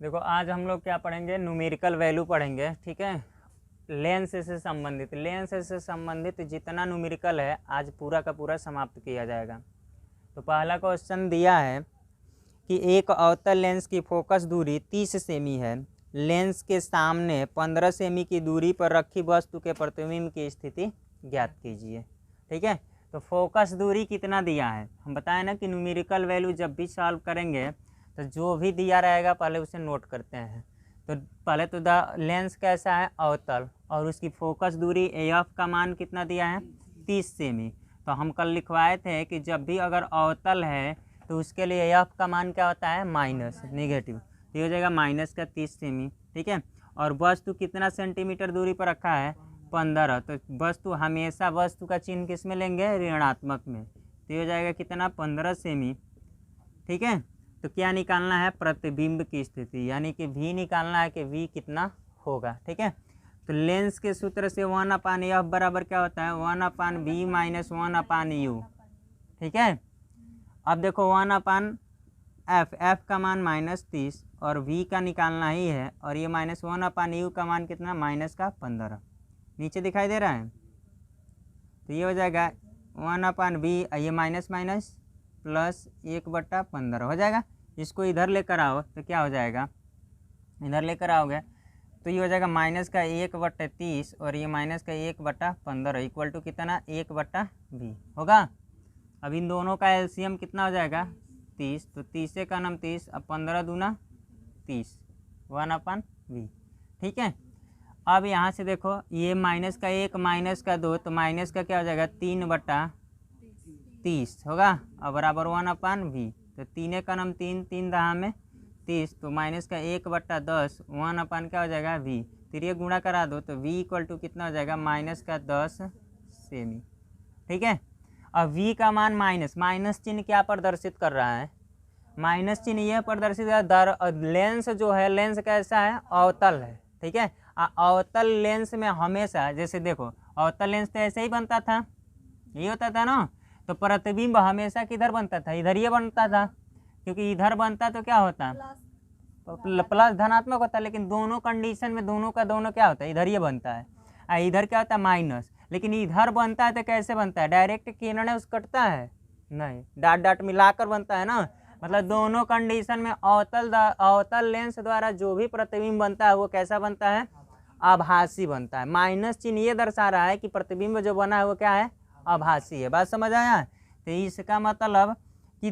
देखो आज हम लोग क्या पढ़ेंगे, न्यूमेरिकल वैल्यू पढ़ेंगे। ठीक है, लेंस से संबंधित जितना न्यूमेरिकल है आज पूरा का पूरा समाप्त किया जाएगा। तो पहला क्वेश्चन दिया है कि एक अवतल लेंस की फोकस दूरी 30 सेमी है। लेंस के सामने 15 सेमी की दूरी पर रखी वस्तु के प्रतिबिंब की स्थिति ज्ञात कीजिए। ठीक है, तो फोकस दूरी कितना दिया है, हम बताएं ना कि न्यूमेरिकल वैल्यू जब भी सॉल्व करेंगे तो जो भी दिया रहेगा पहले उसे नोट करते हैं। तो पहले तो लेंस कैसा है, अवतल, और उसकी फोकस दूरी एफ का मान कितना दिया है, 30 सेमी। तो हम कल लिखवाए थे कि जब भी अगर अवतल है तो उसके लिए एफ का मान क्या होता है, माइनस, नेगेटिव। तो ये हो जाएगा माइनस का 30 सेमी। ठीक है, और वस्तु कितना सेंटीमीटर दूरी पर रखा है, 15। तो वस्तु हमेशा वस्तु का चिन्ह किस में लेंगे, ऋणात्मक में। तो ये हो जाएगा कितना, 15 सेमी। ठीक है, तो क्या निकालना है, प्रतिबिंब की स्थिति, यानी कि v निकालना है कि v कितना होगा। ठीक है, तो लेंस के सूत्र से 1/f बराबर क्या होता है, 1/v माइनस 1/u। ठीक है, अब देखो 1/f, f का मान -30 और v का निकालना ही है, और ये माइनस 1/u का मान कितना, माइनस का 15 नीचे दिखाई दे रहा है। तो ये हो जाएगा 1/v, ये माइनस माइनस प्लस 1/15 हो जाएगा। इसको इधर लेकर आओ तो क्या हो जाएगा, इधर लेकर आओगे तो ये हो जाएगा माइनस का 1/30 और ये माइनस का 1/15 इक्वल टू कितना, 1/v होगा। अब इन दोनों का एलसीएम कितना हो जाएगा, 30। तो 30 का नाम 30, अब 15 दूना 30, 1/v। ठीक है, अब यहाँ से देखो ये माइनस का 1 माइनस का 2, तो माइनस का क्या हो जाएगा, 3/30 होगा, अब बराबर 1/v। तो 3 का नाम 3, 3 दहा में 30, तो माइनस का 1/10, 1 क्या हो जाएगा, v। फिर ये गुणा करा दो तो v इक्वल टू कितना हो जाएगा, माइनस का 10 सेमी। ठीक है, अब v का मान माइनस चिन्ह क्या प्रदर्शित कर रहा है, माइनस चिन्ह यह प्रदर्शित है लेंस जो है, लेंस कैसा है, अवतल है। ठीक है, अवतल लेंस में हमेशा, जैसे देखो अवतल लेंस तो ऐसे ही बनता था, यही होता था ना, तो प्रतिबिंब हमेशा किधर बनता था, इधर ही बनता था, क्योंकि इधर बनता तो क्या होता, प्लस धनात्मक होता, लेकिन दोनों कंडीशन में दोनों का दोनों क्या होता है, इधर ही बनता है, इधर क्या होता है, माइनस। लेकिन इधर बनता है तो कैसे बनता है, डायरेक्ट किरण उस कटता है, नहीं, डाट डाट मिलाकर बनता है ना। मतलब दोनों कंडीशन में अवतल लेंस द्वारा जो भी प्रतिबिंब बनता है वो कैसा बनता है, आभासी बनता है। माइनस चिन्ह ये दर्शा रहा है कि प्रतिबिंब जो बना है वो क्या है, आभासी है। बात समझ आया। तो इसका मतलब कि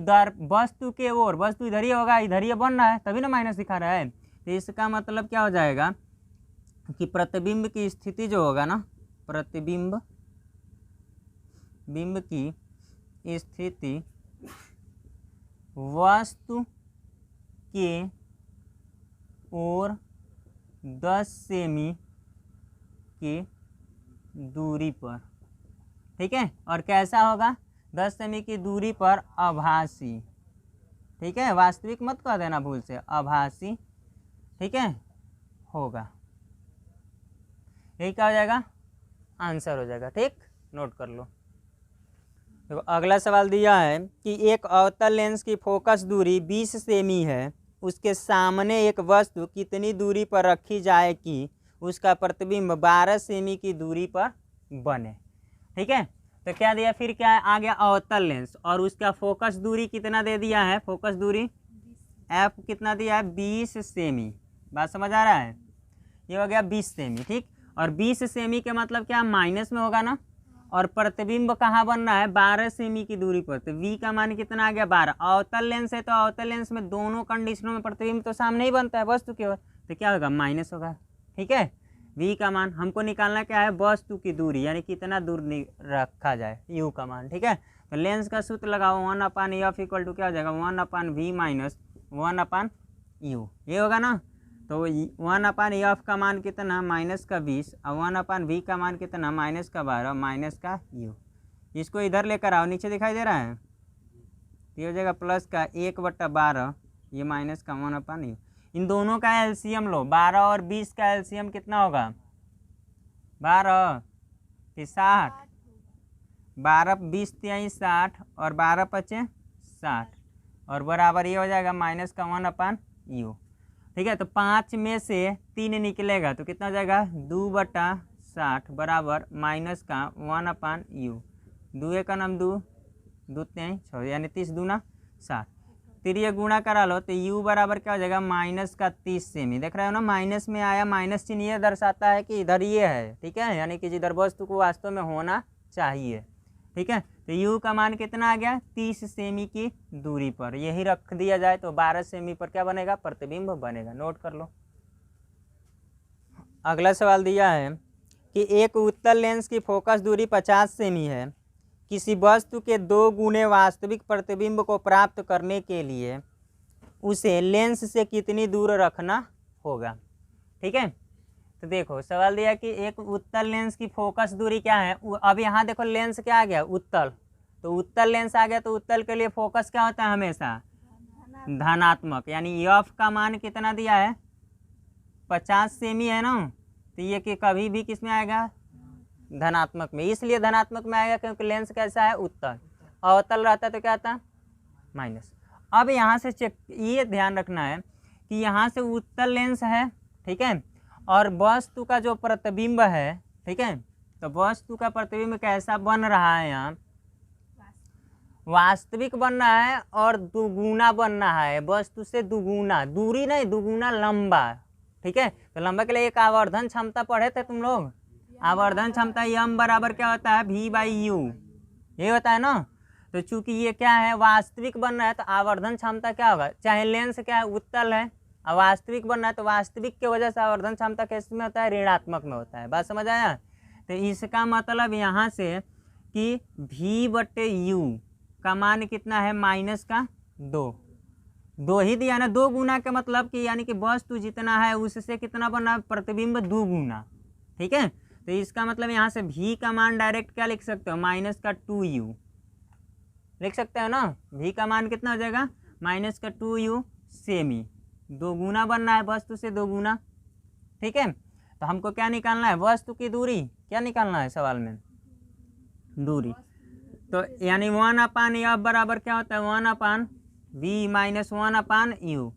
वस्तु के ओर, वस्तु इधर ही होगा, इधर ही बन रहा है तभी ना माइनस दिखा रहा है। तो इसका मतलब क्या हो जाएगा कि प्रतिबिंब की स्थिति जो होगा ना, प्रतिबिंब की स्थिति वस्तु के ओर 10 सेमी की दूरी पर, ठीक है, और कैसा होगा, 10 सेमी की दूरी पर आभासी। ठीक है, वास्तविक मत कह देना भूल से, आभासी। ठीक है, होगा, यही क्या हो जाएगा, आंसर हो जाएगा। ठीक, नोट कर लो। देखो अगला सवाल दिया है कि एक अवतल लेंस की फोकस दूरी 20 सेमी है, उसके सामने एक वस्तु कितनी दूरी पर रखी जाए कि उसका प्रतिबिंब 12 सेमी की दूरी पर बने। ठीक है, तो क्या दिया, फिर क्या है, आ गया अवतल लेंस और उसका फोकस दूरी कितना दे दिया है, फोकस दूरी एफ कितना दिया है, 20 सेमी। बात समझ आ रहा है, ये हो गया 20 सेमी। ठीक, और 20 सेमी के मतलब क्या, माइनस में होगा ना, और प्रतिबिंब कहाँ बन रहा है, 12 सेमी की दूरी पर। तो v का मान कितना आ गया, 12। अवतल लेंस है तो अवतल लेंस में दोनों कंडीशनों में प्रतिबिंब तो सामने ही बनता है वस्तु की ओर, तो क्या होगा, माइनस होगा। ठीक है, v का मान हमको निकालना क्या है, वस्तु की दूरी, यानी कितना दूर रखा जाए, u का मान। ठीक है, तो लेंस का सूत्र लगाओ, 1/f इक्वल टू क्या हो जाएगा, 1/v माइनस 1/u, ये होगा ना। तो 1/f का मान कितना, माइनस का 20, और 1/v का मान कितना, माइनस का 12 माइनस का u। इसको इधर लेकर आओ, नीचे दिखाई दे रहा है, ये हो जाएगा प्लस का 1/12, ये माइनस का 1/u। इन दोनों का एलसीएम लो, 12 और 20 का एलसीएम कितना होगा, 12 कि 60, 12 20 × 60 और 12 × 5 = 60, और बराबर ये हो जाएगा माइनस का 1/u। ठीक है। तो 5 में से 3 निकलेगा तो कितना हो जाएगा 2/60 बराबर माइनस का 1/u। 2 का नाम 2 2 3 6 यानी 30 दूना 60। फिर ये गुणा करा लो तो u बराबर क्या हो जाएगा माइनस का 30 सेमी। देख रहे हो ना माइनस में आया, माइनस चिन्ह ये दर्शाता है कि इधर ये है। ठीक है, यानी कि जिधर वस्तु को वास्तव में होना चाहिए। ठीक है, तो u का मान कितना आ गया 30 सेमी की दूरी पर। यही रख दिया जाए तो 12 सेमी पर क्या बनेगा प्रतिबिंब बनेगा। नोट कर लो। अगला सवाल दिया है कि एक उत्तल लेंस की फोकस दूरी 50 सेमी है। किसी वस्तु के 2 गुने वास्तविक प्रतिबिंब को प्राप्त करने के लिए उसे लेंस से कितनी दूर रखना होगा। ठीक है, तो देखो सवाल दिया कि एक उत्तल लेंस की फोकस दूरी क्या है। अब यहाँ देखो लेंस क्या आ गया उत्तल, तो उत्तल लेंस आ गया तो उत्तल के लिए फोकस क्या होता है हमेशा धनात्मक। यानी एफ का मान कितना दिया है 50 सेमी है ना, तो ये कि कभी भी किस में आएगा धनात्मक में। इसलिए धनात्मक में आएगा क्योंकि लेंस कैसा है उत्तल, अवतल रहता तो क्या आता माइनस। अब यहाँ से चेक ये ध्यान रखना है कि यहाँ से उत्तल लेंस है। ठीक है, और वस्तु का जो प्रतिबिंब है, ठीक है, तो वस्तु का प्रतिबिंब कैसा बन रहा है यहाँ वास्तविक बन रहा है और दुगुना बन रहा है, वस्तु से दुगुना, दूरी नहीं दुगुना लंबा। ठीक है, तो लंबा के लिए एक आवर्धन क्षमता पढ़े थे तुम लोग। आवर्धन क्षमता m बराबर क्या होता है v/u, ये होता है ना। तो चूंकि ये क्या है वास्तविक बन रहा है तो आवर्धन क्षमता क्या होगा, चाहे लेंस क्या है उत्तल है और वास्तविक बन रहा है तो वास्तविक की वजह से आवर्धन क्षमता किस में होता है ऋणात्मक में होता है। बात समझ आया। तो इसका मतलब यहाँ से कि v/u का मान कितना है माइनस का 2 ही दिया ना। 2 गुना का मतलब कि यानी कि वस्तु जितना है उससे कितना बना प्रतिबिंब 2 गुना। ठीक है, तो इसका मतलब यहाँ से v का मान डायरेक्ट क्या लिख सकते हो माइनस का 2u लिख सकते हो ना। v का मान कितना हो जाएगा माइनस का 2u सेमी, 2 गुना बनना है वस्तु से 2 गुना। ठीक है, तो हमको क्या निकालना है वस्तु की दूरी, क्या निकालना है सवाल में दूरी। तो यानी 1/f बराबर क्या होता है 1/v माइनस 1/u।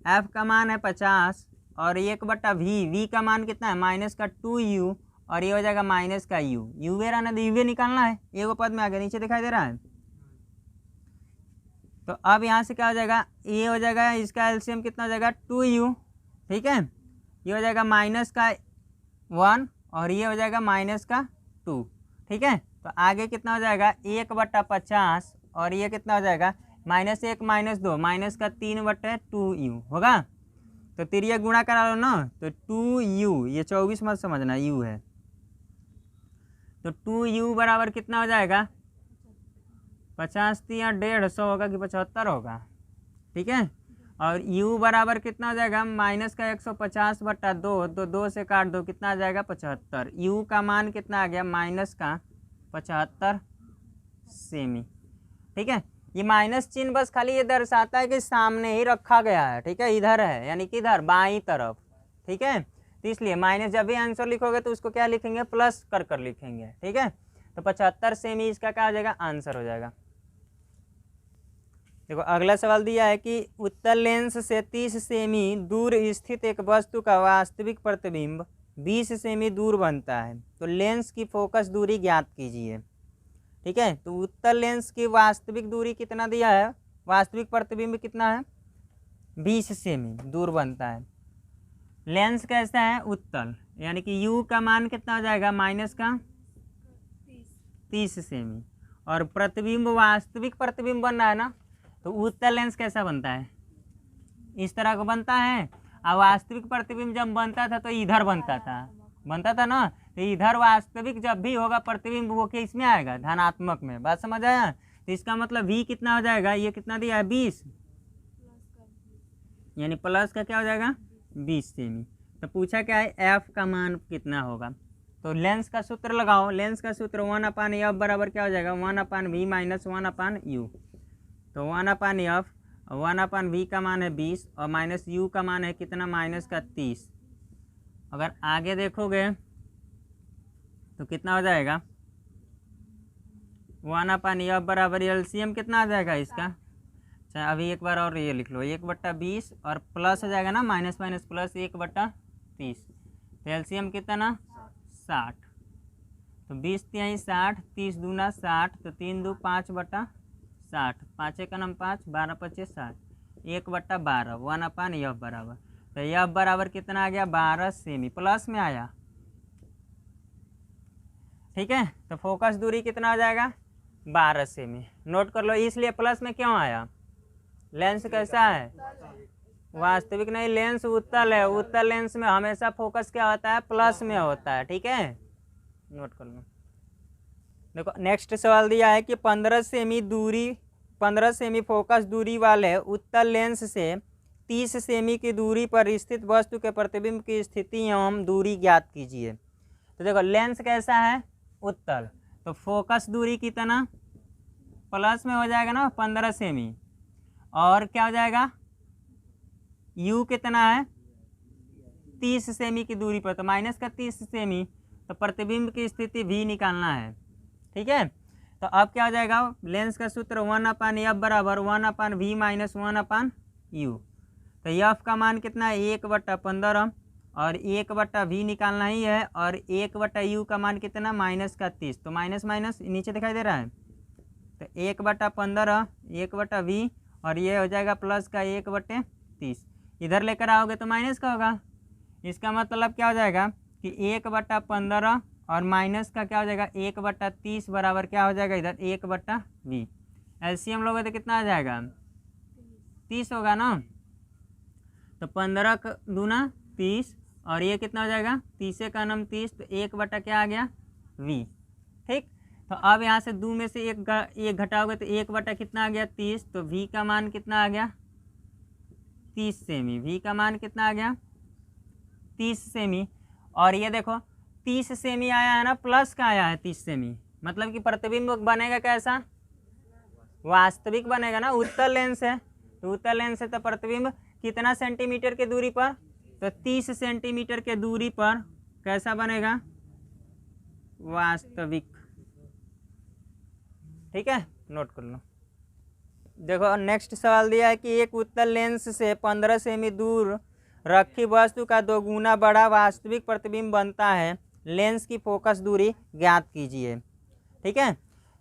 f का मान है 50 और 1/v, v का मान कितना है माइनस का 2u और ये हो जाएगा माइनस का u। u वेरा ना यू निकालना है, एक पद में आगे नीचे दिखाई दे रहा है। तो अब यहाँ से क्या हो जाएगा ये हो जाएगा इसका एलसीएम कितना हो जाएगा 2u। ठीक है, ये हो जाएगा माइनस का 1 और ये हो जाएगा माइनस का 2। ठीक है, तो आगे कितना हो जाएगा 1/50 और ये कितना हो जाएगा -1 -2 माइनस का 3/2u होगा। तो तिरिया गुणा करा लो ना तो 2u, ये 24 मत समझना u है। तो 2u बराबर कितना हो जाएगा 50 या 150 होगा कि 75 होगा। ठीक है, और u बराबर कितना हो जाएगा माइनस का 150/2, तो 2 से काट दो कितना आ जाएगा 75। u का मान कितना आ गया माइनस का 75 सेमी। ठीक है, ये माइनस चिन्ह बस खाली ये दर्शाता है कि सामने ही रखा गया है। ठीक है, इधर है यानी कि इधर बाईं तरफ। ठीक है, तो इसलिए माइनस जब भी आंसर लिखोगे तो उसको क्या लिखेंगे प्लस कर लिखेंगे। ठीक है, तो 75 सेमी इसका क्या हो जाएगा आंसर हो जाएगा। देखो अगला सवाल दिया है कि उत्तल लेंस से 30 सेमी दूर स्थित एक वस्तु का वास्तविक प्रतिबिंब 20 सेमी दूर बनता है, तो लेंस की फोकस दूरी ज्ञात कीजिए। ठीक है, तो उत्तल लेंस की वास्तविक दूरी कितना दिया है, वास्तविक प्रतिबिंब कितना है 20 सेमी दूर बनता है। लेंस कैसा है उत्तल, यानी कि u का मान कितना हो जाएगा माइनस का 30 सेमी और प्रतिबिंब वास्तविक प्रतिबिंब बन रहा है ना। तो उत्तल लेंस कैसा बनता है इस तरह का बनता है, और वास्तविक प्रतिबिंब जब बनता था तो इधर बनता था ना। तो इधर वास्तविक जब भी होगा प्रतिबिंब वो किस में आएगा धनात्मक में। बात समझ आया। तो इसका मतलब v कितना हो जाएगा, ये कितना दिया है 20 यानी प्लस का क्या हो जाएगा 20 सेमी। तो पूछा क्या है f का मान कितना होगा। तो लेंस का सूत्र लगाओ, लेंस का सूत्र 1/f बराबर क्या हो जाएगा 1/v माइनस 1/u। तो 1/f 1/v का मान है 20 और माइनस u का मान है कितना माइनस का 30। अगर आगे देखोगे तो कितना हो जाएगा 1/f बराबर एलसीएम कितना आ जाएगा इसका अच्छा अभी एक बार और ये लिख लो, 1/20 और प्लस हो जाएगा ना, माइनस माइनस प्लस 1/30। तो एलसीएम कितना 60। तो 20 तिहाई 60, 30 दूना 60, तो 3 दू 5/60, 5 का नाम 5, 12 पच्चीस 60, 1/12 1/f बराबर। तो एफ बराबर कितना आ गया 12 सेमी, प्लस में आया। ठीक है, तो फोकस दूरी कितना हो जाएगा 12 सेमी। नोट कर लो, इसलिए प्लस में क्यों आया, लेंस कैसा है वास्तविक नहीं, लेंस उत्तल है। उत्तल लेंस में हमेशा फोकस क्या होता है प्लस में होता है। ठीक है, नोट कर लो। देखो नेक्स्ट सवाल दिया है कि 15 सेमी फोकस दूरी वाले उत्तल लेंस से 30 सेमी की दूरी पर स्थित वस्तु के प्रतिबिंब की स्थिति एवं दूरी ज्ञात कीजिए। तो देखो लेंस कैसा है उत्तल, तो फोकस दूरी कितना प्लस में हो जाएगा ना 15 सेमी, और क्या हो जाएगा यू कितना है 30 सेमी की दूरी पर, तो माइनस का 30 सेमी, तो प्रतिबिंब की स्थिति भी निकालना है। ठीक है, तो अब क्या हो जाएगा लेंस का सूत्र 1/f बराबर 1/v माइनस 1/u। तो एफ का मान कितना है 1/15 और 1/v निकालना ही है, और 1/u का मान कितना माइनस का 30, तो माइनस माइनस नीचे दिखाई दे रहा है, तो 1/15 1/v और ये हो जाएगा प्लस का 1/30, इधर लेकर आओगे तो माइनस का होगा। इसका मतलब क्या हो जाएगा कि 1/15 और माइनस का क्या हो जाएगा 1/30 बराबर क्या हो जाएगा इधर 1/v। एलसीएम लोगे तो कितना आ जाएगा 30 होगा ना, तो 15 दूना 30 और ये कितना हो जाएगा 30 का नाम 30, तो 1/ क्या आ गया v। ठीक, तो अब यहाँ से 2 में से एक घटाओगे तो 1/ कितना आ गया 30, तो v का मान कितना आ गया 30 सेमी। v का मान कितना आ गया 30 सेमी, और ये देखो 30 सेमी आया है ना, प्लस का आया है 30 सेमी, मतलब कि प्रतिबिंब बनेगा कैसा वास्तविक बनेगा ना, उत्तल लेंस है, तो उत्तल लेंस है तो प्रतिबिंब कितना सेंटीमीटर के दूरी पर, तो 30 सेंटीमीटर के दूरी पर कैसा बनेगा वास्तविक। ठीक है, नोट कर लो। देखो नेक्स्ट सवाल दिया है कि एक उत्तल लेंस से 15 सेमी दूर रखी वस्तु का 2 गुना बड़ा वास्तविक प्रतिबिंब बनता है, लेंस की फोकस दूरी ज्ञात कीजिए। ठीक है,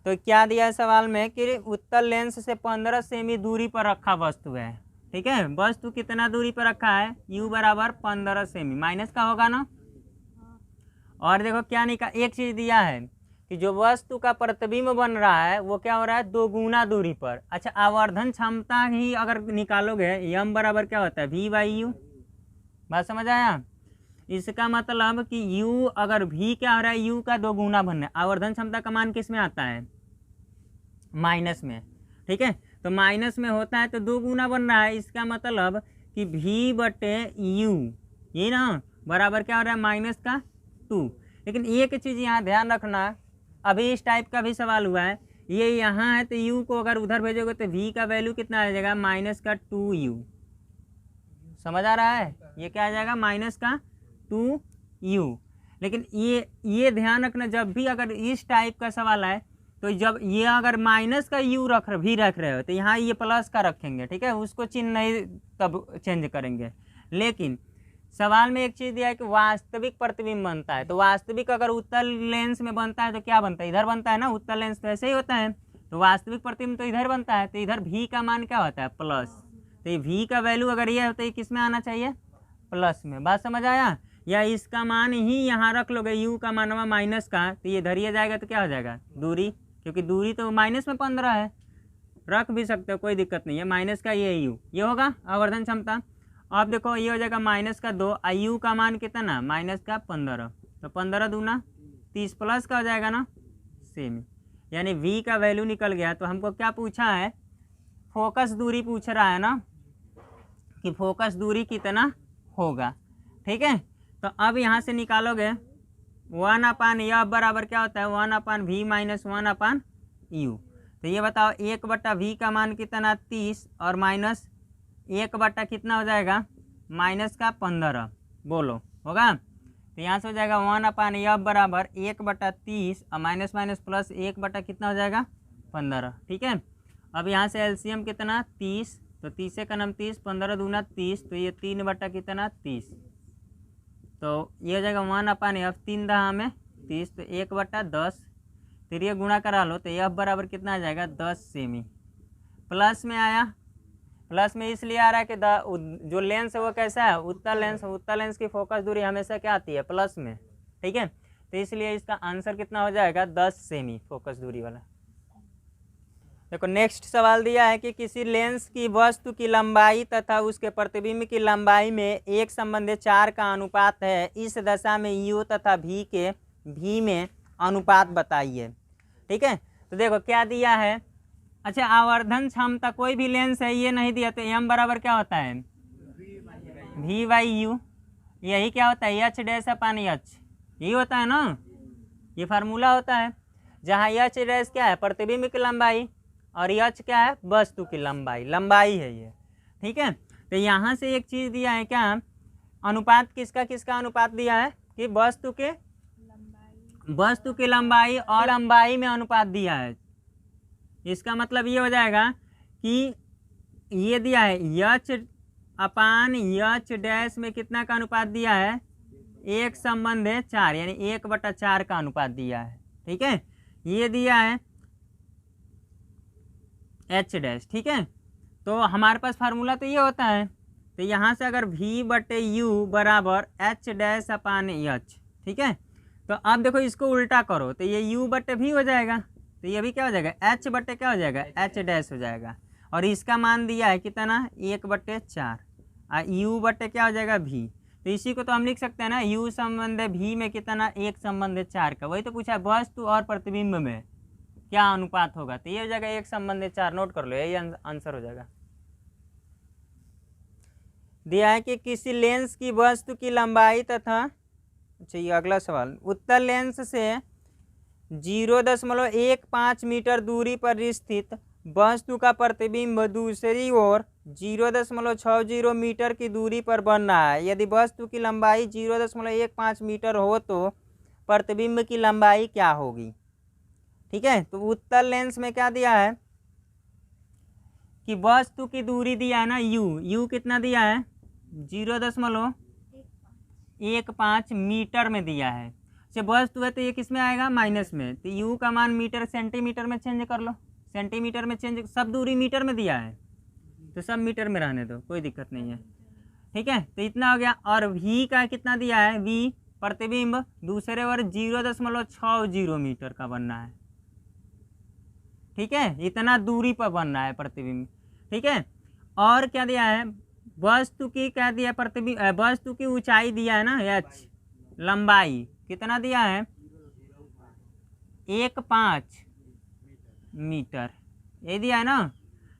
तो क्या दिया है सवाल में कि उत्तल लेंस से 15 सेमी दूरी पर रखा वस्तु है। ठीक है, वस्तु कितना दूरी पर रखा है u बराबर 15 सेमी, माइनस का होगा ना। और देखो क्या एक चीज़ दिया है कि जो वस्तु का प्रतिबिंब बन रहा है वो क्या हो रहा है 2 गुना दूरी पर। अच्छा, आवर्धन क्षमता ही अगर निकालोगे m बराबर क्या होता है v/u, बात समझ आया। इसका मतलब कि u अगर v क्या हो रहा है u का 2 गुना बनना है, आवर्धन क्षमता का मान किस में आता है माइनस में। ठीक है, तो माइनस में होता है तो 2 गुना बन रहा है, इसका मतलब कि v/u ये ना बराबर क्या हो रहा है माइनस का 2। लेकिन एक चीज़ यहाँ ध्यान रखना, अभी इस टाइप का भी सवाल हुआ है, ये यहाँ है तो u को अगर उधर भेजोगे तो v का वैल्यू कितना आ जाएगा माइनस का 2u। समझ आ रहा है, ये क्या आ जाएगा माइनस का 2u। लेकिन ये ध्यान रखना जब भी अगर इस टाइप का सवाल आए तो जब ये अगर माइनस का u रख रहे हो तो यहाँ ये प्लस का रखेंगे। ठीक है, उसको चिन्ह नहीं तब चेंज करेंगे। लेकिन सवाल में एक चीज़ दिया है कि वास्तविक प्रतिबिंब बनता है, तो वास्तविक अगर उत्तल लेंस में बनता है तो क्या बनता है इधर बनता है ना, उत्तल लेंस तो ऐसे ही होता है, तो वास्तविक प्रतिबिंब तो इधर बनता है, तो इधर v का मान क्या होता है प्लस, तो ये v का वैल्यू अगर ये होता है किस में आना चाहिए प्लस में। बात समझ आया, या इसका मान ही यहाँ रख लोगे u का मान हुआ माइनस का, तो ये धरिए जाएगा तो क्या हो जाएगा दूरी, क्योंकि दूरी तो माइनस में 15 है, रख भी सकते हो कोई दिक्कत नहीं है, माइनस का ये u ये होगा आवर्धन क्षमता। अब देखो ये हो जाएगा माइनस का 2, यू का मान कितना माइनस का 15, तो 15 दूना 30 प्लस का हो जाएगा ना सेमी, यानी v का वैल्यू निकल गया। तो हमको क्या पूछा है फोकस दूरी पूछ रहा है ना, कि फोकस दूरी कितना होगा। ठीक है, तो अब यहाँ से निकालोगे 1/f बराबर क्या होता है 1/v माइनस 1/u। तो ये बताओ 1/v का मान कितना 30 और माइनस 1/ कितना हो जाएगा माइनस का 15, बोलो होगा। तो यहाँ से हो जाएगा 1/f बराबर 1/30 और माइनस माइनस प्लस 1/ कितना हो जाएगा 15। ठीक है, अब यहाँ से एलसीएम कितना 30, तो 30 का नाम 30, 15 दूना 30, तो ये 3 बटा कितना 30, तो ये हो जाएगा 1/f, 3 दहा में 30, तो 1/10, फिर ये गुणा करा लो तो एफ बराबर कितना आ जाएगा 10 सेमी। प्लस में आया, प्लस में इसलिए आ रहा है कि जो लेंस है वो कैसा है, उत्तल लेंस। उत्तल लेंस की फोकस दूरी हमेशा क्या आती है, प्लस में, ठीक है। तो इसलिए इसका आंसर कितना हो जाएगा 10 सेमी फोकस दूरी वाला। देखो नेक्स्ट सवाल दिया है कि किसी लेंस की वस्तु की लंबाई तथा उसके प्रतिबिंब की लंबाई में एक संबंधी 4 का अनुपात है, इस दशा में यू तथा भी में अनुपात बताइए, ठीक है। तो देखो क्या दिया है, अच्छा आवर्धन क्षमता कोई भी लेंस है ये नहीं दिया, तो एम बराबर क्या होता है v/u, यही क्या होता है एच डैश अपान एच, यही होता है ना, ये फार्मूला होता है, जहाँ एच डैश क्या है प्रतिबिंब की लंबाई और एच क्या है वस्तु की लंबाई है ये, ठीक है। तो यहाँ से एक चीज़ दिया है क्या, अनुपात किसका किसका अनुपात दिया है कि वस्तु की लंबाई और लंबाई में अनुपात दिया है। इसका मतलब ये हो जाएगा कि ये दिया है एच अपान एच डैश में कितना का अनुपात दिया है, 1/4, यानी 1/4 का अनुपात दिया है, ठीक है। ये दिया है एच डैश, ठीक है। तो हमारे पास फार्मूला तो ये होता है, तो यहाँ से अगर v/u बराबर एच डैश अपान एच, ठीक है। तो अब देखो इसको उल्टा करो तो ये u/v हो जाएगा, तो ये भी क्या हो जाएगा h/ क्या हो जाएगा एच डैश हो जाएगा, और इसका मान दिया है कितना 1/4, और u/ क्या हो जाएगा v। तो इसी को तो हम लिख सकते हैं ना u संबंध v में कितना 1/4 का, वही तो पूछा है वस्तु और प्रतिबिंब में क्या अनुपात होगा, तो ये हो जाएगा 1/4, नोट कर लो यही आंसर हो जाएगा। दिया है कि किसी लेंस की वस्तु की लंबाई तथा, अच्छा ये अगला सवाल, उत्तल लेंस से 0.15 मीटर दूरी पर स्थित वस्तु का प्रतिबिंब दूसरी ओर 0.60 मीटर की दूरी पर बन रहा है, यदि वस्तु की लंबाई 0.15 मीटर हो तो प्रतिबिंब की लंबाई क्या होगी, ठीक है। तो उत्तल लेंस में क्या दिया है कि वस्तु की दूरी दिया है ना यू कितना दिया है 0.15 मीटर में दिया है, से वस्तु है तो ये किस में आएगा माइनस में, तो यू का मान मीटर सेंटीमीटर में चेंज कर लो, सेंटीमीटर में चेंज, सब दूरी मीटर में दिया है तो सब मीटर में रहने दो, कोई दिक्कत नहीं है, ठीक है। तो इतना हो गया, और v का कितना दिया है, v प्रतिबिंब दूसरे ओर 0.60 मीटर का बनना है, ठीक है, इतना दूरी पर बनना है प्रतिबिंब, ठीक है। और क्या दिया है, वस्तु की क्या दिया प्रतिबिंब, वस्तु की ऊंचाई दिया है ना h, लंबाई कितना दिया है 1.5 मीटर, ये दिया है ना।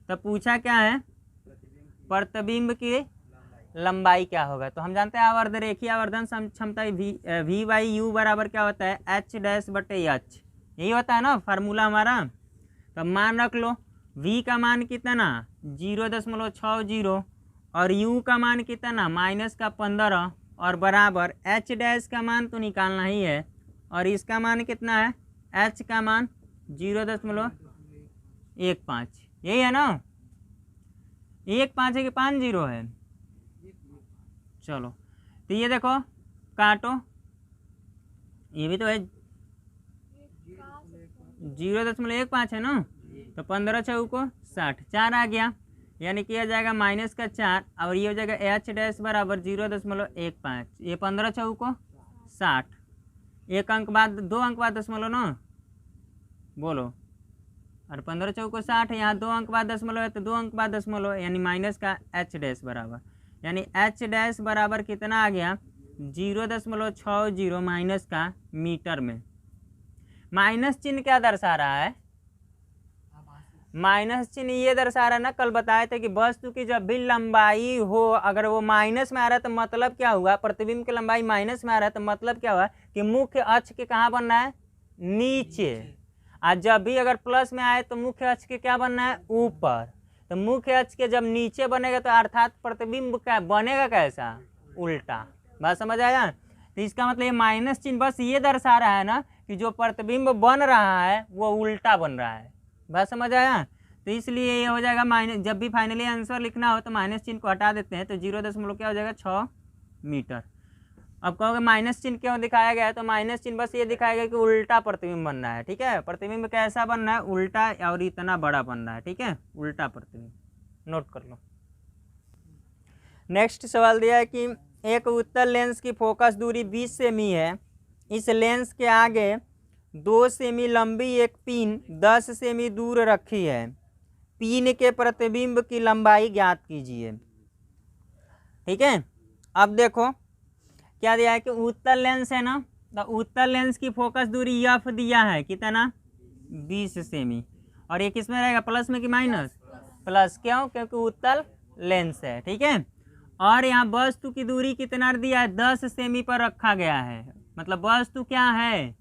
तो पूछा क्या है प्रतिबिंब की लंबाई क्या होगा, तो हम जानते हैं आवर्धन रेखीय आवर्धन क्षमता v/u बराबर क्या होता है h डैश बटे h, यही होता है ना फार्मूला हमारा। तो मान रख लो v का मान कितना 0.60 और u का मान कितना -15 और बराबर h डैश का मान तो निकालना ही है, और इसका मान कितना है h का मान 0.15, यही है ना, 1.5 है कि 50 है, चलो तो ये देखो काटो, ये भी तो है 0.15 है ना, तो 15 चौको 60, 4 आ गया, यानी किया जाएगा -4, और ये हो जाएगा एच डैश बराबर 0.15, ये 15 चौको 60, एक अंक बाद 2 अंक बाद दशमलव ना बोलो, और 15 चौको 60, यहाँ 2 अंक बाद दशमलव है तो 2 अंक बाद दशमलव, यानी माइनस का एच डैश बराबर, यानी एच डैश बराबर कितना आ गया 0.60 माइनस का मीटर में। माइनस चिन्ह क्या दर्शा रहा है, माइनस चिन्ह ये दर्शा रहा है ना, कल बताए थे कि वस्तु की जब भी लंबाई हो अगर वो माइनस में आ रहा है तो मतलब क्या हुआ, प्रतिबिंब की लंबाई माइनस में आ रहा है तो मतलब क्या हुआ कि मुख्य अक्ष के कहाँ बनना है नीचे, और जब भी अगर प्लस में आए तो मुख्य अक्ष के क्या बनना है ऊपर, तो मुख्य अक्ष के जब नीचे बनेगा तो अर्थात प्रतिबिंब क्या बनेगा कैसा उल्टा, बात समझ आया। तो इसका मतलब ये माइनस चिन्ह बस ये दर्शा रहा है ना कि जो प्रतिबिंब बन रहा है वो उल्टा बन रहा है, बात समझ आया। तो इसलिए ये हो जाएगा माइनस, जब भी फाइनली आंसर लिखना हो तो माइनस चिन्ह को हटा देते हैं, तो 0 क्या हो जाएगा 6 मीटर। अब कहोगे माइनस चिन्ह क्यों दिखाया गया है, तो माइनस चिन्ह बस ये दिखाया गया कि उल्टा प्रतिबिंब बनना है, ठीक है। प्रतिबिंब कैसा बनना है, उल्टा और इतना बड़ा बनना है, ठीक है, उल्टा प्रतिबिंब, नोट कर लो। नेक्स्ट सवाल दिया है कि एक उत्तल लेंस की फोकस दूरी 20 सेमी है, इस लेंस के आगे 2 सेमी लंबी एक पिन 10 सेमी दूर रखी है, पिन के प्रतिबिंब की लंबाई ज्ञात कीजिए, ठीक है। अब देखो क्या दिया है कि उत्तल लेंस है ना, तो उत्तल लेंस की फोकस दूरी एफ दिया है कितना 20 सेमी, और ये किस में रहेगा, प्लस में कि माइनस, प्लस, क्यों, क्योंकि उत्तल लेंस है, ठीक है। और यहाँ वस्तु की दूरी कितना दिया है 10 सेमी पर रखा गया है, मतलब वस्तु क्या है,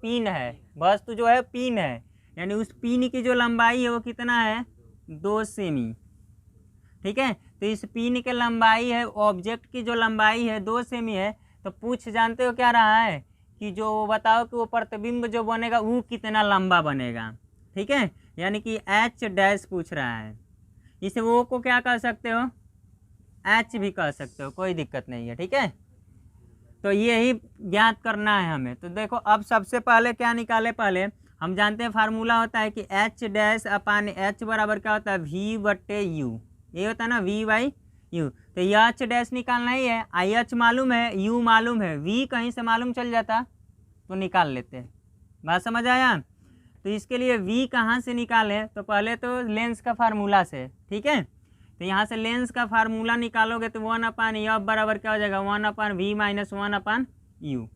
पिन है, वस्तु जो है पिन है, यानी उस पिन की जो लंबाई है वो कितना है 2 सेमी, ठीक है। तो इस पिन की लंबाई है, ऑब्जेक्ट की जो लंबाई है 2 सेमी है, तो पूछ जानते हो क्या रहा है कि जो बताओ कि वो प्रतिबिंब जो बनेगा वो कितना लंबा बनेगा, ठीक है, यानी कि एच डैश पूछ रहा है। इसे वो को क्या कह सकते हो, एच भी कह सकते हो, कोई दिक्कत नहीं है, ठीक है। तो यही ज्ञात करना है हमें। तो देखो अब सबसे पहले क्या निकाले, पहले हम जानते हैं फार्मूला होता है कि एच डैश अपान एच बराबर क्या होता है वी बट्टे यू, ये होता है ना वी बाई यू। तो एच डैश निकालना ही है, आई एच मालूम है, यू मालूम है, वी कहीं से मालूम चल जाता तो निकाल लेते हैं, बात समझ आया। तो इसके लिए वी कहाँ से निकालें, तो पहले तो लेंस का फार्मूला से, ठीक है। तो यहाँ से लेंस का फार्मूला निकालोगे तो 1/f बराबर क्या हो जाएगा 1/v माइनस 1/u।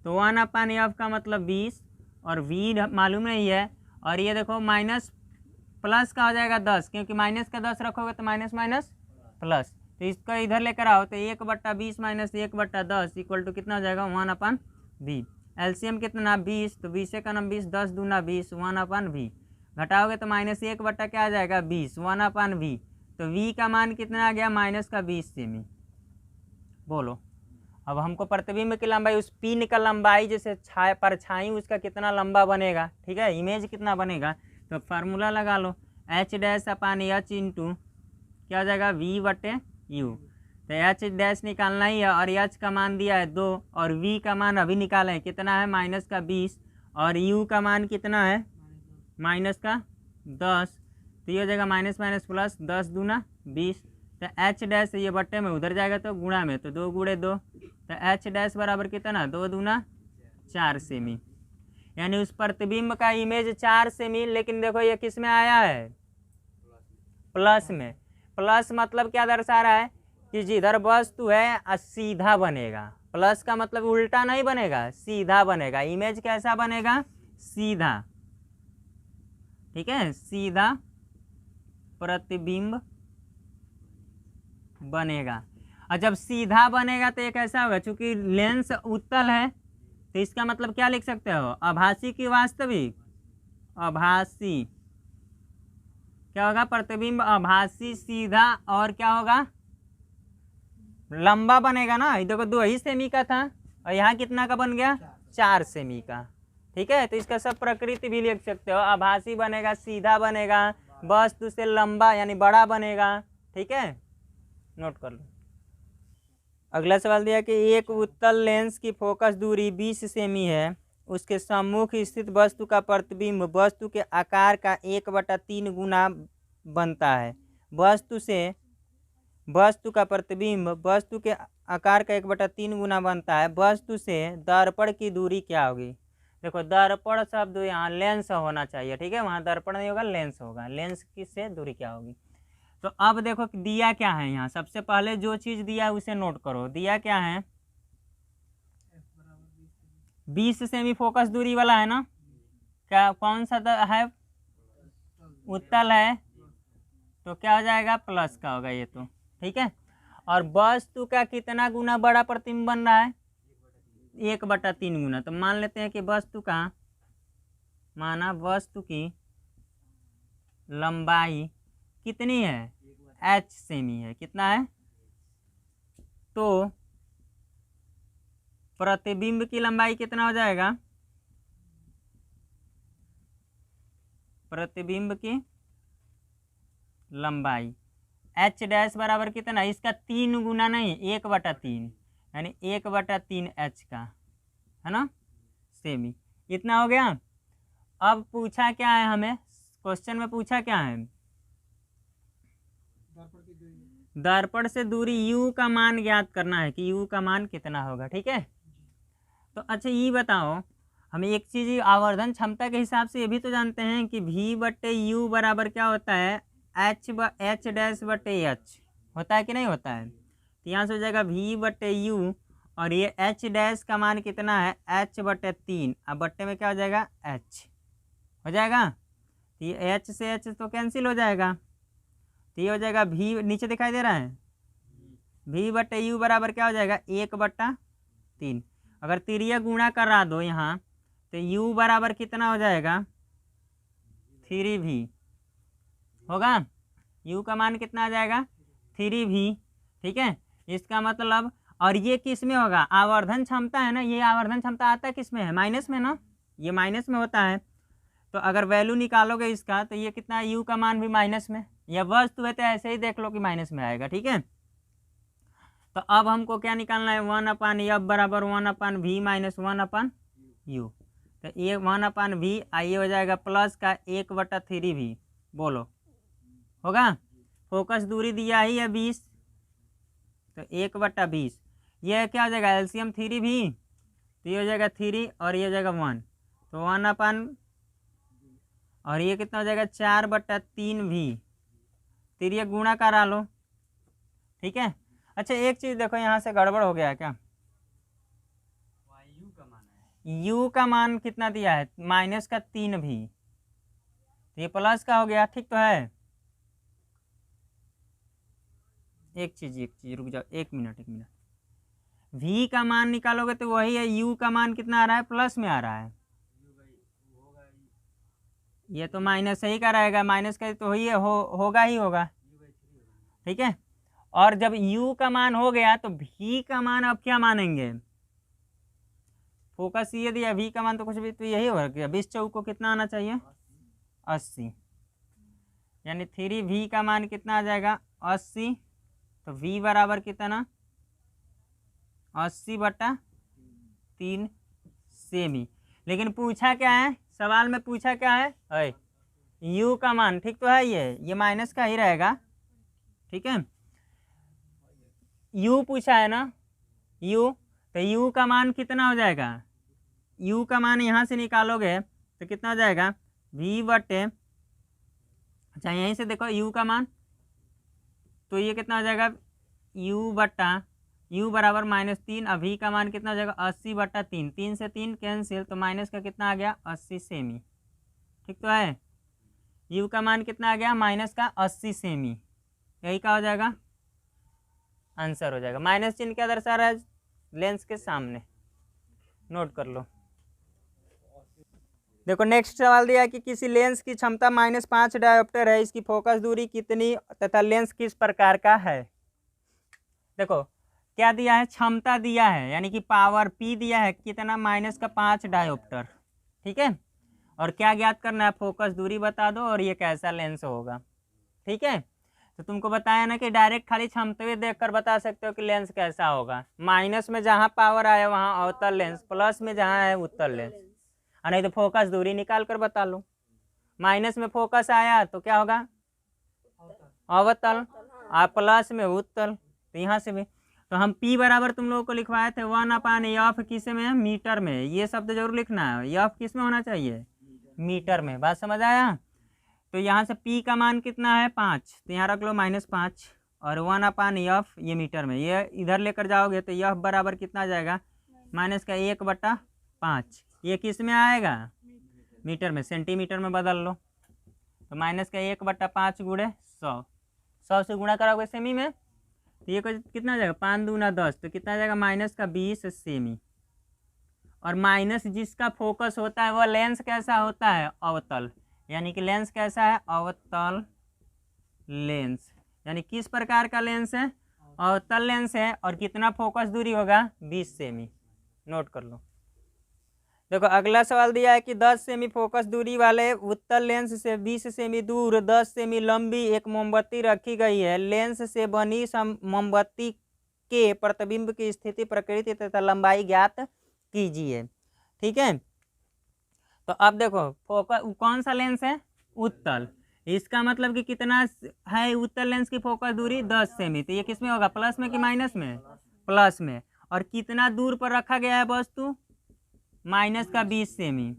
तो 1/f का मतलब 20 और v मालूम नहीं है, और ये देखो माइनस प्लस का हो जाएगा 10, क्योंकि माइनस का 10 रखोगे तो माइनस माइनस प्लस, तो इसको इधर लेकर आओ तो 1/20 माइनस 1/10 इक्वल टू कितना हो जाएगा 1/v। एलसीएम कितना 20, तो 20 का नाम 20, 10 दूना 20, 1/v घटाओगे तो माइनस 1 बट्टा क्या आ जाएगा 20, 1/v। तो v का मान कितना आ गया माइनस का 20 सेमी। बोलो अब हमको प्रतिबिंब की लंबाई, उस पिन का लंबाई जैसे परछाई उसका कितना लंबा बनेगा, ठीक है, इमेज कितना बनेगा, तो फार्मूला लगा लो एच डैश अपान एच इंटू क्या हो जाएगा v बटे यू। तो एच डैश निकालना ही है, और एच का मान दिया है 2 और v का मान अभी निकाला है कितना है माइनस का 20, और u का मान कितना है माइनस का 10, तो ये हो जाएगा माइनस माइनस प्लस 10 दूना 20। तो एच डैश ये बट्टे में उधर जाएगा तो गुणा में, तो 2 गुणे 2, तो एच डैश बराबर कितना 2 दूना 4 सेमी, यानी उस प्रतिबिंब का इमेज 4 सेमी। लेकिन देखो ये किस में आया है प्लस में, प्लस मतलब क्या दर्शा रहा है कि जिधर वस्तु है सीधा बनेगा, प्लस का मतलब उल्टा नहीं बनेगा, सीधा बनेगा, इमेज कैसा बनेगा सीधा, ठीक है, सीधा प्रतिबिंब बनेगा। और जब सीधा बनेगा तो ये कैसा होगा, चूंकि लेंस उत्तल है तो इसका मतलब क्या लिख सकते हो आभासी की वास्तविक, आभासी क्या होगा प्रतिबिंब आभासी सीधा, और क्या होगा लंबा बनेगा ना, देखो 2 ही सेमी का था और यहाँ कितना का बन गया 4 सेमी का, ठीक है। तो इसका सब प्रकृति भी लिख सकते हो, आभासी बनेगा, सीधा बनेगा, वस्तु से लंबा यानी बड़ा बनेगा, ठीक है, नोट कर लो। अगला सवाल दिया कि एक उत्तल लेंस की फोकस दूरी 20 सेमी है, उसके सम्मुख स्थित वस्तु का प्रतिबिंब वस्तु के आकार का 1/3 गुना बनता है, वस्तु का प्रतिबिंब वस्तु के आकार का 1/3 गुना बनता है, वस्तु से दर्पण की दूरी क्या होगी। देखो दर्पण शब्द यहाँ लेंस होना चाहिए, ठीक है, वहाँ दर्पण नहीं होगा लेंस होगा, लेंस की से दूरी क्या होगी। तो अब देखो दिया क्या है यहाँ, सबसे पहले जो चीज़ दिया है उसे नोट करो, दिया क्या है 20 सेमी फोकस दूरी वाला है ना, क्या कौन सा है उत्तल है, तो क्या हो जाएगा प्लस का होगा ये तो, ठीक है। और वस्तु का कितना गुना बड़ा प्रतिबिंब बन रहा है 1/3 गुना, तो मान लेते हैं कि वस्तु का माना वस्तु की लंबाई कितनी है h सेमी है, कितना है, तो प्रतिबिंब की लंबाई कितना हो जाएगा, प्रतिबिंब की लंबाई, एच डैश बराबर कितना, इसका 3 गुना नहीं 1/3, यानी 1/3 एच का, है ना, सेमी। इतना हो गया। अब पूछा क्या है हमें, क्वेश्चन में पूछा क्या है, दर्पण से दूरी u का मान ज्ञात करना है कि u का मान कितना होगा। ठीक है, तो अच्छा ये बताओ, हमें एक चीज़ आवर्धन क्षमता के हिसाब से ये भी तो जानते हैं कि v/u बराबर क्या होता है, h डैश बटे h होता है कि नहीं होता है। तो यहाँ से हो जाएगा v/u, और ये h डैश का मान कितना है, h/3, अब बट्टे में क्या हो जाएगा, h हो जाएगा। तो ये h से h तो कैंसिल हो जाएगा, तो ये हो जाएगा v, नीचे दिखाई दे रहा है, v/u बराबर क्या हो जाएगा, 1/3। अगर तिरिया गुणा करा दो यहाँ तो u बराबर कितना हो जाएगा, 3v होगा, u का मान कितना आ जाएगा, 3v। ठीक है, इसका मतलब, और ये किस में होगा, आवर्धन क्षमता है ना, ये आवर्धन क्षमता आता है किस में है, माइनस में ना, ये माइनस में होता है। तो अगर वैल्यू निकालोगे इसका तो ये कितना है, u का मान भी माइनस में, या वस्तु है तो ऐसे ही देख लो कि माइनस में आएगा। ठीक है, तो अब हमको क्या निकालना है, 1/f बराबर 1/v माइनस 1/u। तो ये 1/v आइए हो जाएगा प्लस का 1/3v, बोलो होगा। फोकस दूरी दिया ही है 20, तो 1/20, ये क्या हो जाएगा, एलसीएम 3v, तो ये हो जाएगा 3 और ये हो जाएगा 1, तो 1/, और ये कितना हो जाएगा 4/3v, फिर ये गुणा करा लो। ठीक है, अच्छा एक चीज़ देखो, यहाँ से गड़बड़ हो गया है क्या, u का मान कितना दिया है, -3v, तो ये प्लस का हो गया, ठीक तो है। एक चीज़ रुक जाओ, एक मिनट, v का मान निकालोगे तो वही है, u का मान कितना आ रहा है, प्लस में आ रहा है, ये तो माइनस ही का रहेगा, माइनस का तो ही होगा ही होगा। ठीक है, और जब u का मान हो गया तो v का मान अब क्या मानेंगे, फोकस ये दिया, v का मान तो कुछ भी, तो यही हो गया, 20 चौक को कितना आना चाहिए, 80, यानी 3v का मान कितना आ जाएगा, 80। तो v बराबर कितना, 80/3 सेमी। लेकिन पूछा क्या है, सवाल में पूछा क्या है, u का मान, ठीक तो है, ये माइनस का ही रहेगा। ठीक है, u पूछा है ना, u, तो u का मान कितना हो जाएगा, u का मान यहाँ से निकालोगे तो कितना हो जाएगा, v/, अच्छा यहीं से देखो u का मान, तो ये कितना हो जाएगा, u बराबर -3, अब v का मान कितना हो जाएगा, 80/3, 3 से 3 कैंसिल, तो माइनस का कितना आ गया, 80 सेमी। ठीक तो है, u का मान कितना आ गया, माइनस का 80 सेमी, यही का हो जाएगा, आंसर हो जाएगा। माइनस चिन्ह क्या दर्शा रहा है, लेंस के सामने, नोट कर लो। देखो नेक्स्ट सवाल दिया है कि किसी लेंस की क्षमता -5 डायोप्टर है, इसकी फोकस दूरी कितनी तथा लेंस किस प्रकार का है। देखो क्या दिया है, क्षमता दिया है, यानी कि पावर P दिया है कितना, -5 डायोप्टर। ठीक है, और क्या ज्ञात करना है, फोकस दूरी बता दो और ये कैसा लेंस होगा। ठीक है, तो तुमको बताया ना कि डायरेक्ट खाली क्षमता देखकर बता सकते हो कि लेंस कैसा होगा। माइनस में जहाँ पावर आया वहाँ अवतल लेंस, प्लस में जहाँ है उत्तल लेंस, और नहीं तो फोकस दूरी निकाल कर बता लो। माइनस में फोकस आया तो क्या होगा, अवतल, और प्लस में उत्तल, तो यहाँ से भी। तो हम P बराबर तुम लोगों को लिखवाए थे 1/f, किस में, मीटर में, ये शब्द जरूर लिखना है, f किस में होना चाहिए, मीटर में, बात समझ आया। तो यहाँ से P का मान कितना है, 5, तो यहाँ रख लो -5, और 1/f ये मीटर में, ये इधर लेकर जाओगे तो f बराबर कितना आ जाएगा, -1/5, ये किस में आएगा, मीटर में, सेंटीमीटर में बदल लो, तो -1/5 गुणे 100 से गुणा कराओगे सेमी में, तो ये कितना आ जाएगा, 5 दूना 10, तो कितना आ जाएगा, -20 सेमी। और माइनस जिसका फोकस होता है वह लेंस कैसा होता है, अवतल, यानी कि लेंस कैसा है, अवतल लेंस, यानी किस प्रकार का लेंस है, अवतल लेंस है, और कितना फोकस दूरी होगा, 20 सेमी, नोट कर लो। देखो अगला सवाल दिया है कि 10 सेमी फोकस दूरी वाले उत्तल लेंस से 20 सेमी दूर 10 सेमी लंबी एक मोमबत्ती रखी गई है। लेंस से बनी मोमबत्ती के प्रतिबिंब की स्थिति, प्रकृति तथा लंबाई ज्ञात कीजिए। ठीक है, तो अब देखो फोकस कौन सा लेंस है, उत्तल। इसका मतलब कि कितना है उत्तल लेंस की फोकस दूरी 10 सेमी। तो ये किस में होगा, प्लस में कि माइनस में, प्लस में। और कितना दूर पर रखा गया है वस्तु, माइनस का 20 सेमी।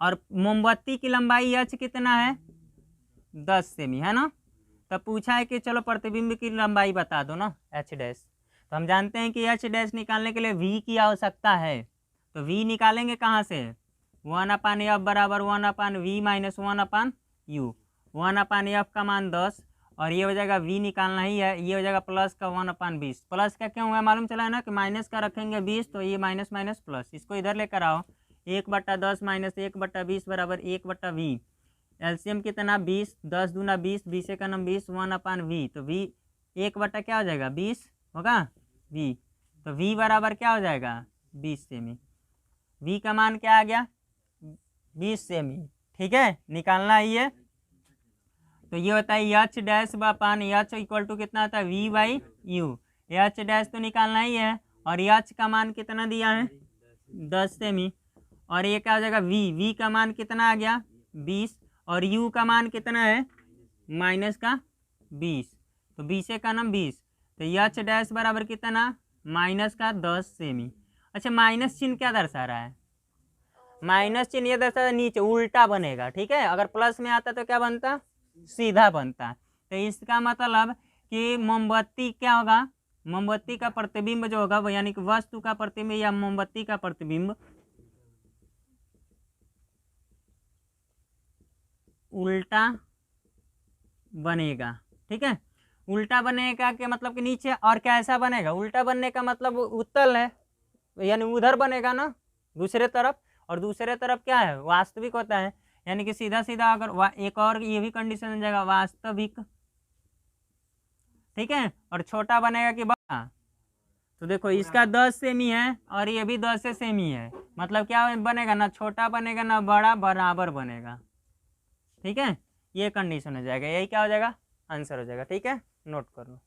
और मोमबत्ती की लंबाई एच कितना है, 10 सेमी है ना। तब पूछा है कि चलो प्रतिबिंब की लंबाई बता दो ना, एच डैश। तो हम जानते हैं कि एच डैश निकालने के लिए वी की आवश्यकता है। तो वी निकालेंगे कहाँ से, 1/f बराबर 1/v माइनस 1/u। 1/f का मान 10 और ये हो जाएगा v निकालना ही है, ये हो जाएगा प्लस का 1/20। प्लस का क्यों हुआ मालूम चला है ना कि माइनस का रखेंगे 20 तो ये माइनस माइनस प्लस, इसको इधर लेकर आओ। 1/10 माइनस 1/20 बराबर 1/v। एलसीएम कितना 20, 10 दूना 20, 20 का नाम 20, 1/v। तो v 1 क्या हो जाएगा 20 होगा v। तो v बराबर क्या हो जाएगा 20 सेमी। v का मान क्या आ गया 20 सेमी। ठीक है, निकालना ही है। तो ये होता है एच डैश बापान एच इक्वल टू कितना होता है v by U. H dash तो निकालना ही है और एच का मान कितना दिया है 10 सेमी। और ये क्या हो जाएगा v का मान कितना आ गया 20 और u का मान कितना है माइनस का 20। तो 20 का नाम 20। तो एच डैश बराबर कितना माइनस का 10 सेमी। अच्छा माइनस चिन्ह क्या दर्शा रहा है, माइनस चिन्ह ये दर्शा नीचे उल्टा बनेगा। ठीक है, अगर प्लस में आता तो क्या बनता, सीधा बनता। तो इसका मतलब कि मोमबत्ती क्या होगा, मोमबत्ती का प्रतिबिंब जो होगा वो यानी कि वस्तु का प्रतिबिंब या मोमबत्ती का प्रतिबिंब उल्टा बनेगा। ठीक है, उल्टा बनेगा के मतलब कि नीचे, और कैसा बनेगा, उल्टा बनने का मतलब उत्तल है यानी उधर बनेगा ना दूसरे तरफ, और दूसरे तरफ क्या है वास्तविक होता है यानी कि सीधा सीधा। अगर एक और ये भी कंडीशन बन जाएगा वास्तविक। ठीक है, और छोटा बनेगा कि बड़ा। तो देखो इसका 10 सेमी है और ये भी 10 सेमी है, मतलब क्या बनेगा ना छोटा बनेगा ना बड़ा, बराबर बनेगा। ठीक है, ये कंडीशन हो जाएगा, यही क्या हो जाएगा आंसर हो जाएगा। ठीक है, नोट कर लो।